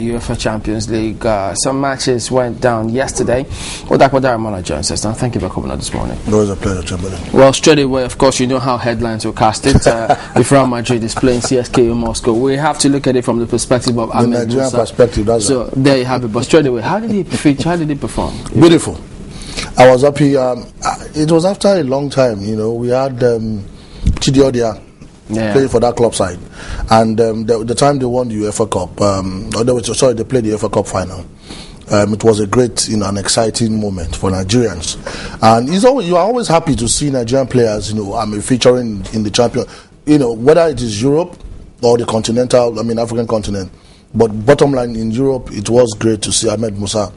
the UEFA Champions League. Some matches went down yesterday. Dapo Daramola joins us now. Thank you for coming on this morning. It was a pleasure, Chamberlain. Well, straight away, of course, you know how headlines will cast it. If Real Madrid is playing CSKA in Moscow, we have to look at it from the perspective of the Nigerian perspective. That's so right. There you have it. But straight away, how did he perform? Beautiful. I was happy. It was after a long time. We had Chidi Odia playing for that club side, and the time they won the UEFA Cup, they played the UEFA Cup final. It was a great, an exciting moment for Nigerians, and you are always happy to see Nigerian players, featuring in the champion, whether it is Europe or the African continent. But bottom line, in Europe, it was great to see Ahmed Musa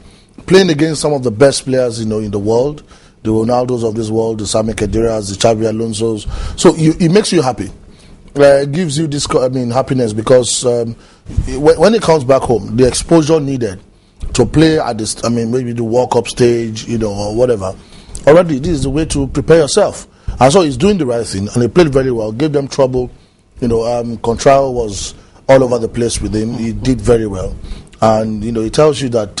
playing against some of the best players, in the world, the Ronaldos of this world, the Sami Khediras, the Xabi Alonsos. So it makes you happy. It gives you this, happiness, because when it comes back home, the exposure needed to play at this, maybe the World Cup stage, or whatever. Already, this is the way to prepare yourself. And so he's doing the right thing, and he played very well, gave them trouble. Contrao was all over the place with him. He did very well. And, it tells you that,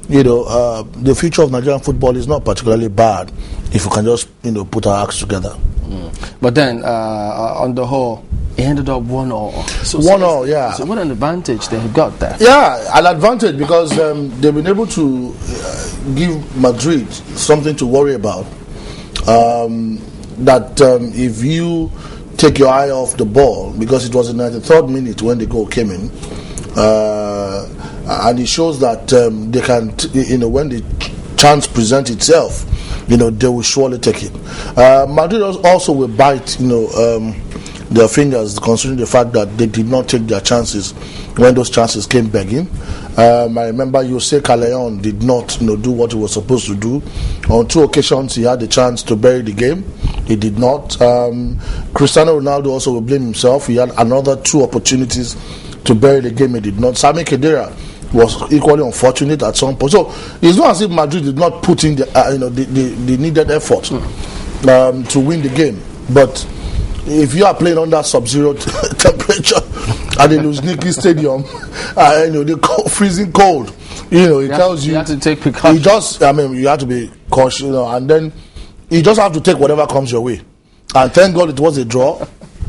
the future of Nigerian football is not particularly bad if we can just, put our acts together. But then, on the whole, it ended up 1-1. 1-1, yeah. So what an advantage they have got there. Yeah, an advantage, because they've been able to give Madrid something to worry about. If you take your eye off the ball, because it was in the 93rd minute when the goal came in, and it shows that they can, when the chance presents itself, they will surely take it. Madrid also will bite, their fingers, considering the fact that they did not take their chances when those chances came begging. I remember Jose Callejon did not, do what he was supposed to do. On 2 occasions, he had the chance to bury the game. He did not. Cristiano Ronaldo also will blame himself. He had another 2 opportunities to bury the game. He did not. Sami Khedira was equally unfortunate at some point. So it's not as if Madrid did not put in the needed effort to win the game. But if you are playing under sub-zero temperature at the Luzhniki Stadium, the freezing cold, it tells you have to take precautions. You have to be cautious, and then you just have to take whatever comes your way. And thank God it was a draw.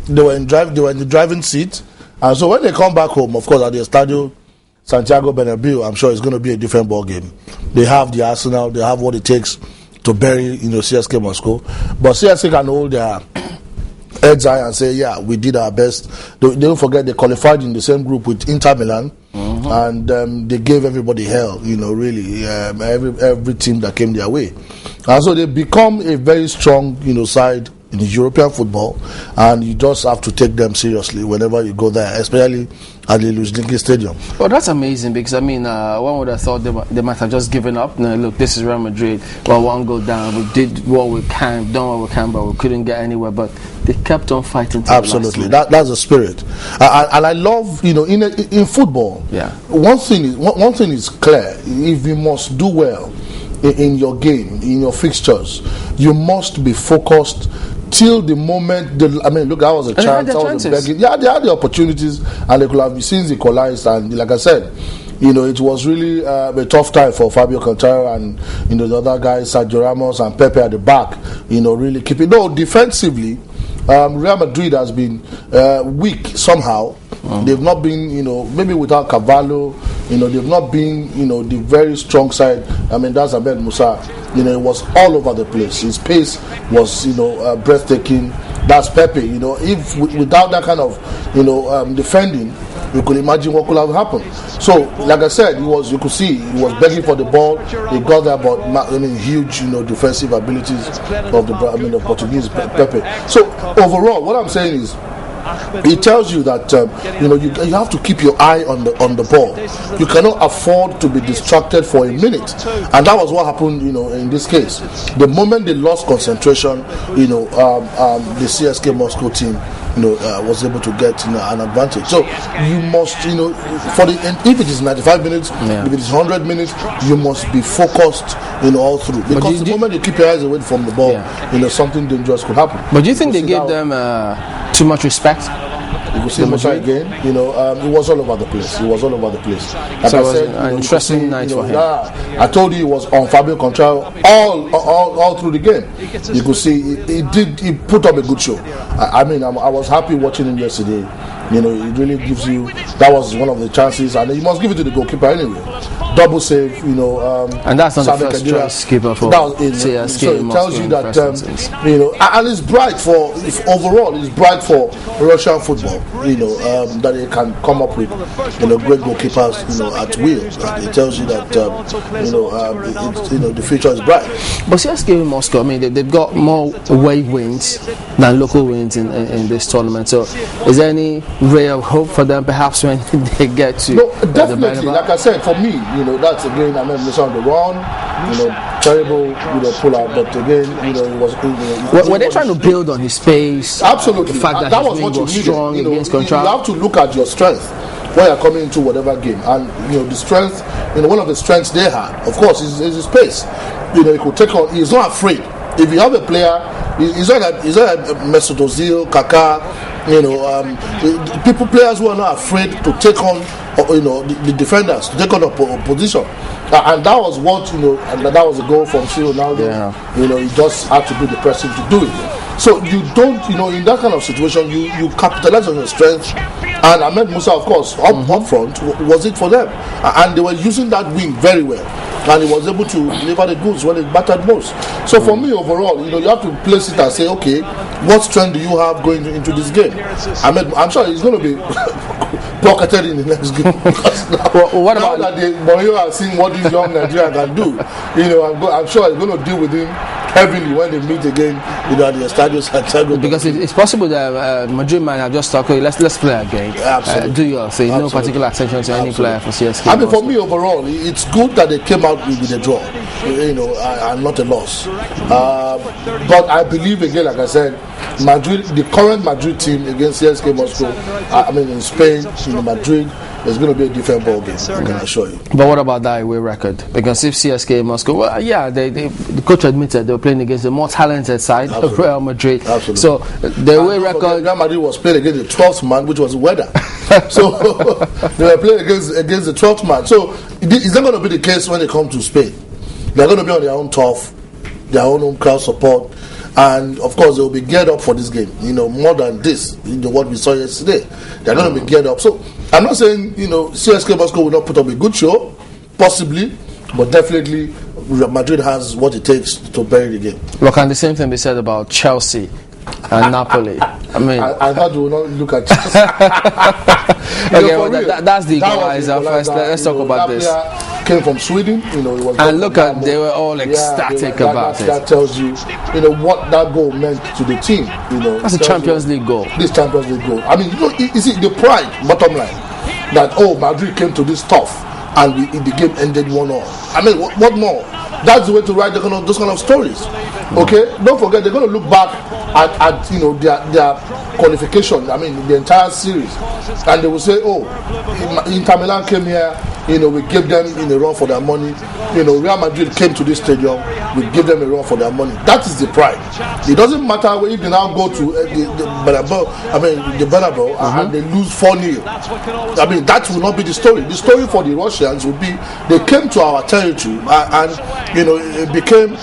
They were in the driving seat, and so when they come back home, of course, at the Estadio Santiago Bernabeu, I'm sure it's going to be a different ball game. They have the arsenal, they have what it takes to bury, CSKA Moscow, but CSKA can hold their heads high and say, yeah, we did our best. Don't forget they qualified in the same group with Inter Milan, and they gave everybody hell, really, every team that came their way. And so they become a very strong, side in European football, and you just have to take them seriously whenever you go there, especially at the Luzhniki Stadium. Well, that's amazing, because one would have thought they might have just given up. No, look, this is Real Madrid. Well, one goal down. We did what we can, done what we can, but we couldn't get anywhere. But they kept on fighting. Absolutely, that's the spirit. And I love, in football. Yeah. One thing is clear: if you must do well in your game, in your fixtures, you must be focused till the moment. Look, that was a chance. They had the opportunities, and they could have since equalized. And like I said, it was really a tough time for Fabio Cantero and the other guys, Sergio Ramos and Pepe at the back. Really keeping. No, defensively, Real Madrid has been weak somehow. They've not been, maybe without Cavallo, they've not been, the very strong side. That's Ahmed Musa. It was all over the place. His pace was, breathtaking. That's Pepe. If without that kind of, defending, you could imagine what could have happened. So, like I said, you could see he was begging for the ball. He got there, but huge, defensive abilities of the Portuguese Pepe. So overall, what I'm saying is, it tells you that you have to keep your eye on the ball. You cannot afford to be distracted for a minute, and that was what happened. In this case, the moment they lost concentration, the CSKA Moscow team, was able to get an advantage. So you must, if it is 95 minutes, if it is 100 minutes, you must be focused, all through. Because the moment you keep your eyes away from the ball, something dangerous could happen. But do you think they gave them too much respect? You could see Musa again. It was all over the place. Like so I said, an interesting night for him. I told you he was on Fabio Contrario all through the game. You could see he put up a good show. I was happy watching him yesterday. It really gives you, that was one of the chances, and you must give it to the goalkeeper anyway. Double save, and that's not the first choice keeper for CSKA. So it tells you that, and it's bright for Russian football, that they can come up with, great goalkeepers, at will. It tells you that, the future is bright. But CSKA Moscow, they've got more away wins than local wins in this tournament. So is there any ray of hope for them perhaps when they get to definitely, like I said, for me, that's again, I mean, on the run, terrible, pull out, but again, it was. Were they trying to build on his pace? Absolutely. The fact that his wing was strong against Contrario. You have to look at your strength when you're coming into whatever game, and the strength, one of the strengths they had, of course, is his pace. He could take on. He's not afraid. If you have a player, he's not like Mesut Ozil, Kaká, players who are not afraid to take on, the defenders, to take on opposition. And that was what, and that was a goal from Ronaldo. Yeah. He just had to do the pressing to do it. So you don't, in that kind of situation, you capitalize on your strength. And Ahmed Musa, of course, up front, was it for them. And they were using that wing very well. And he was able to deliver the goods when it mattered most. So for me, overall, you have to place it and say, okay, what strength do you have going into this game? I'm sure he's going to be pocketed in the next game. What about that Mourinho has seen what this young Nigerian can do? I'm sure he's going to deal with him heavily when they meet again at the Estadio Santiago. Because it's possible that Madrid might have just thought, okay, let's play a game. Absolutely. Do your thing. No particular attention to any player for CSKA. For me, overall, it's good that they came out with a draw, and not a loss. But I believe, again, like I said, Madrid, the current Madrid team against CSKA Moscow, in Spain, in Madrid, it's going to be a different ball game, I can assure you. But what about that away record? Because if CSKA Moscow, the coach admitted they were playing against the more talented side of Real Madrid. Absolutely. So the away record, Real Madrid was playing against the 12th man, which was weather. So they were playing against the 12th man. So it's not going to be the case when they come to Spain. They're going to be on their own turf, their own home crowd support. And of course, they will be geared up for this game. More than this, what we saw yesterday, they're going to be geared up. So I'm not saying CSKA Moscow will not put up a good show, possibly, but definitely Madrid has what it takes to bury the game. Look, and the same thing be said about Chelsea and Napoli. I thought we will not look at Chelsea. That's the equalizer. First, let's talk about this. Came from Sweden, and look at, they were all ecstatic about it. That tells you, what that goal meant to the team. That's a Champions League goal. This Champions League goal. You see the pride, bottom line, that Madrid came to this tough, and the game ended 1-1. What more? That's the way to write those kind of stories. Okay, don't forget they're going to look back at their qualification. The entire series, and they will say, Inter Milan came here. We gave them a run for their money. Real Madrid came to this stadium. We give them a run for their money. That is the pride. It doesn't matter if they now go to the Bernabeu, and they lose 4-0. That will not be the story. The story for the Russians would be they came to our territory and it became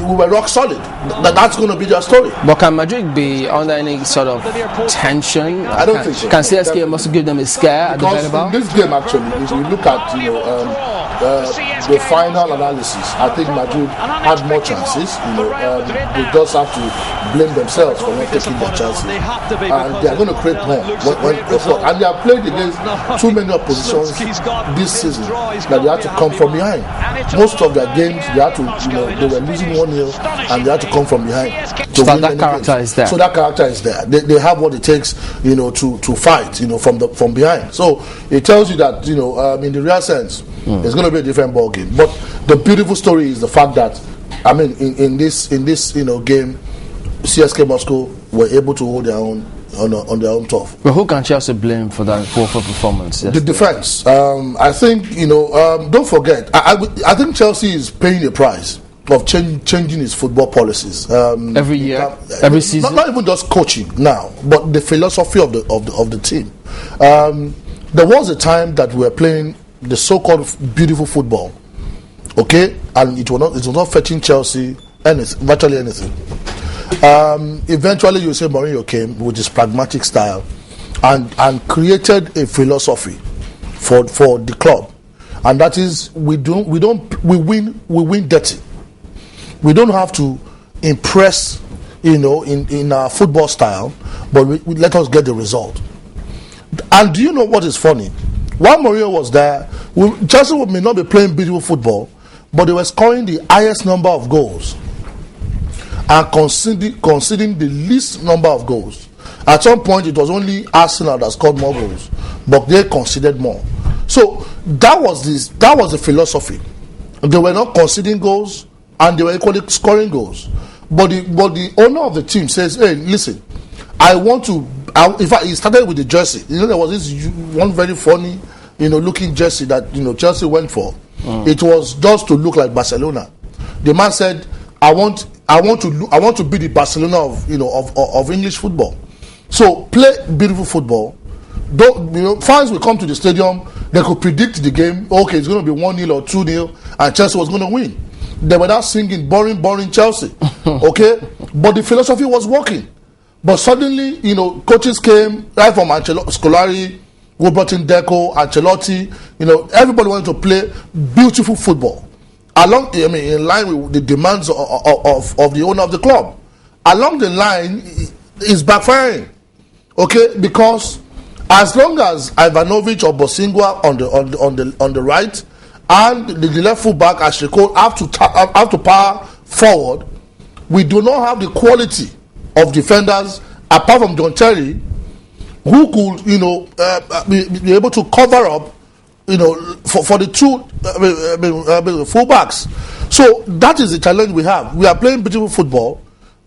we were rock solid. That's going to be their story. But can Madrid be under any sort of tension? I don't think so. Can CSKA must give them a scare at the Bernabeu? In this game, actually, if you look at the final analysis, I think Madrid had more chances. They just have to blame themselves for not taking their chances, and they are going to create more. And they have played against too many oppositions this season that they had to come from behind. Most of their games, they had to, they were losing 1-0, and they had to come from behind. So that character is there. So that character is there. They have what it takes, to fight, from behind. So it tells you that, in the real sense, it's going to be a different ball game. But the beautiful story is the fact that, in this game, CSKA Moscow were able to hold their own on their own turf. But who can Chelsea blame for that poor performance? The defense. I think don't forget. I think Chelsea is paying the price changing his football policies. Every year, every season. Not even just coaching now, but the philosophy of the team. There was a time that we were playing the so-called beautiful football, okay, and it was not fetching Chelsea virtually anything. Eventually, you say Mourinho came with his pragmatic style and created a philosophy for the club. And that is, we win dirty. We don't have to impress, in our football style, but we let us get the result. And do you know what is funny? While Mourinho was there, Chelsea may not be playing beautiful football, but they were scoring the highest number of goals and conceding the least number of goals. At some point, it was only Arsenal that scored more goals, but they conceded more. So that was the philosophy. They were not conceding goals, and they were equally scoring goals. But the owner of the team says, "Hey, listen, I want to." In fact, he started with the jersey. There was this one very funny, looking jersey that Chelsea went for. It was just to look like Barcelona. The man said, "I want to be the Barcelona of English football." So play beautiful football. Fans will come to the stadium. They could predict the game. Okay, it's going to be 1-0 or 2-0, and Chelsea was going to win. They were not singing boring Chelsea. Okay, but the philosophy was working. But suddenly, coaches came right from Scolari, who brought in Deco, Ancelotti. Everybody wanted to play beautiful football. In line with the demands of the owner of the club. Along the line, it's backfiring. Okay, because as long as Ivanovic or Bosingwa on the right and the left full back Ashiko have to power forward, we do not have the quality of defenders apart from John Terry, who could be able to cover up for the two full backs. So that is the challenge we have. We are playing beautiful football,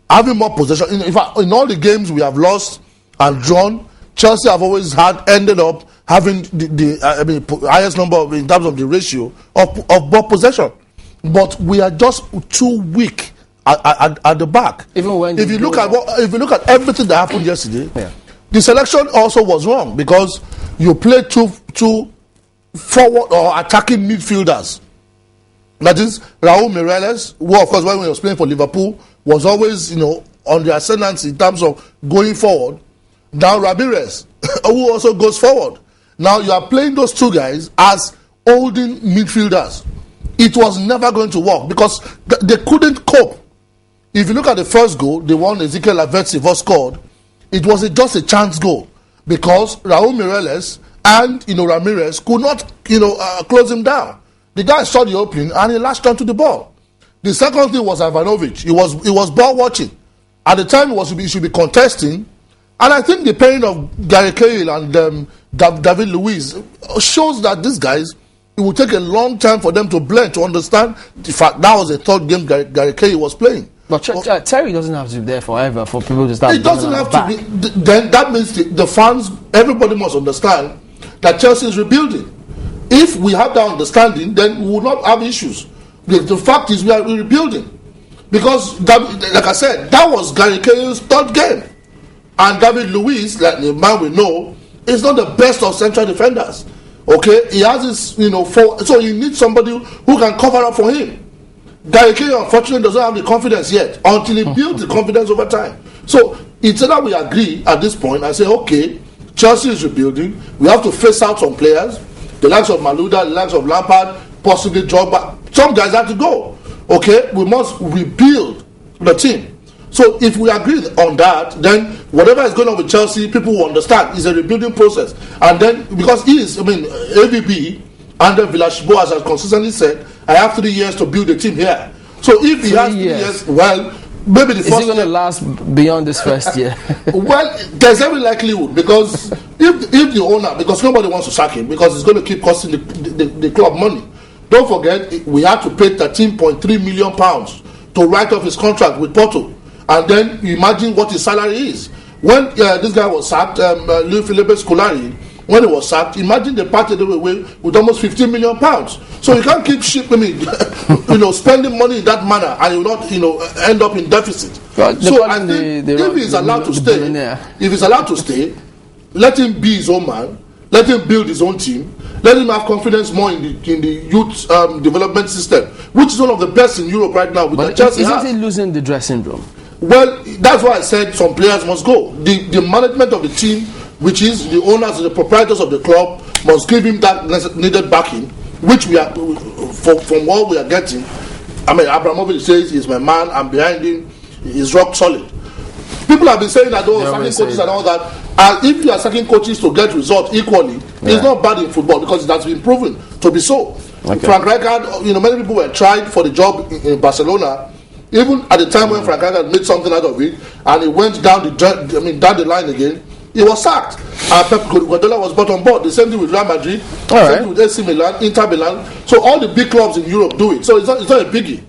having more possession. In fact, in all the games we have lost and drawn, Chelsea have always ended up having the highest number in terms of the ratio of ball possession. But we are just too weak at the back. Even when if you look at everything that happened yesterday, the selection also was wrong because you played two forward or attacking midfielders. That is Raul Meireles, who of course when he was playing for Liverpool was always on the ascendancy in terms of going forward. Now Ramirez, who also goes forward. Now you are playing those two guys as holding midfielders. It was never going to work because they couldn't cope. If you look at the first goal, the one Ezekiel Lavezzi scored, it was just a chance goal because Raul Meireles and Ramirez could not close him down. The guy saw the opening and he latched onto the ball. The second thing was Ivanovic. He was ball watching. At the time he should be contesting. And I think the pain of Gary Cahill and David Luiz shows that these guys, it will take a long time for them to blend, to understand the fact that was the third game Gary Cahill was playing. But Terry doesn't have to be there forever for people to start. It doesn't have to be. Then that means the fans, everybody must understand that Chelsea is rebuilding. If we have that understanding, then we will not have issues. The fact is we are rebuilding. Because, like I said, that was Gary Cahill's third game. And David Luiz, like the man we know, is not the best of central defenders. Okay? He has his, so he needs somebody who can cover up for him. Gary Cahill, unfortunately, doesn't have the confidence yet until he builds the confidence over time. So it's either we agree at this point and say, okay, Chelsea is rebuilding. We have to phase out some players, the likes of Malouda, the likes of Lampard, possibly Drogba. Some guys have to go. Okay, we must rebuild the team. So if we agree on that, then whatever is going on with Chelsea, people will understand it's a rebuilding process. And then because AVB under Villas-Boas has consistently said, I have 3 years to build a team here. So if he has 3 years, well, maybe the first year... Is it going to last beyond this first year? Well, there's every likelihood because if the owner, because nobody wants to sack him, because it's going to keep costing the club money. Don't forget, we had to pay £13.3 million to write off his contract with Porto. And then you imagine what his salary is. When this guy was sacked, Luis Felipe Scolari, when he was sacked. Imagine they parted away with almost 15 million pounds. So you can't keep spending money in that manner, and you will not, end up in deficit. Well, so I think if he's allowed to stay, let him be his own man. Let him build his own team. Let him have confidence more in the youth development system, which is one of the best in Europe right now. But isn't he losing the dressing room? Well, that's why I said some players must go. The management of the team, which is the owners and the proprietors of the club, must give him that needed backing, which we are, from what we are getting. I mean, Abramovich says he's my man, I'm behind him, he's rock solid. People have been saying that sacking coaches and all that. And if you are sacking coaches to get results equally, it's not bad in football because it has been proven to be so. Okay. Frank Rijkaard, many people were tried for the job in Barcelona. Even at the time when Frank Rijkaard made something out of it, and he went down the line again, he was sacked. And Pep Guardiola was brought on board. The same thing with Real Madrid, the same thing with AC Milan, Inter Milan. So all the big clubs in Europe do it. So it's not a biggie.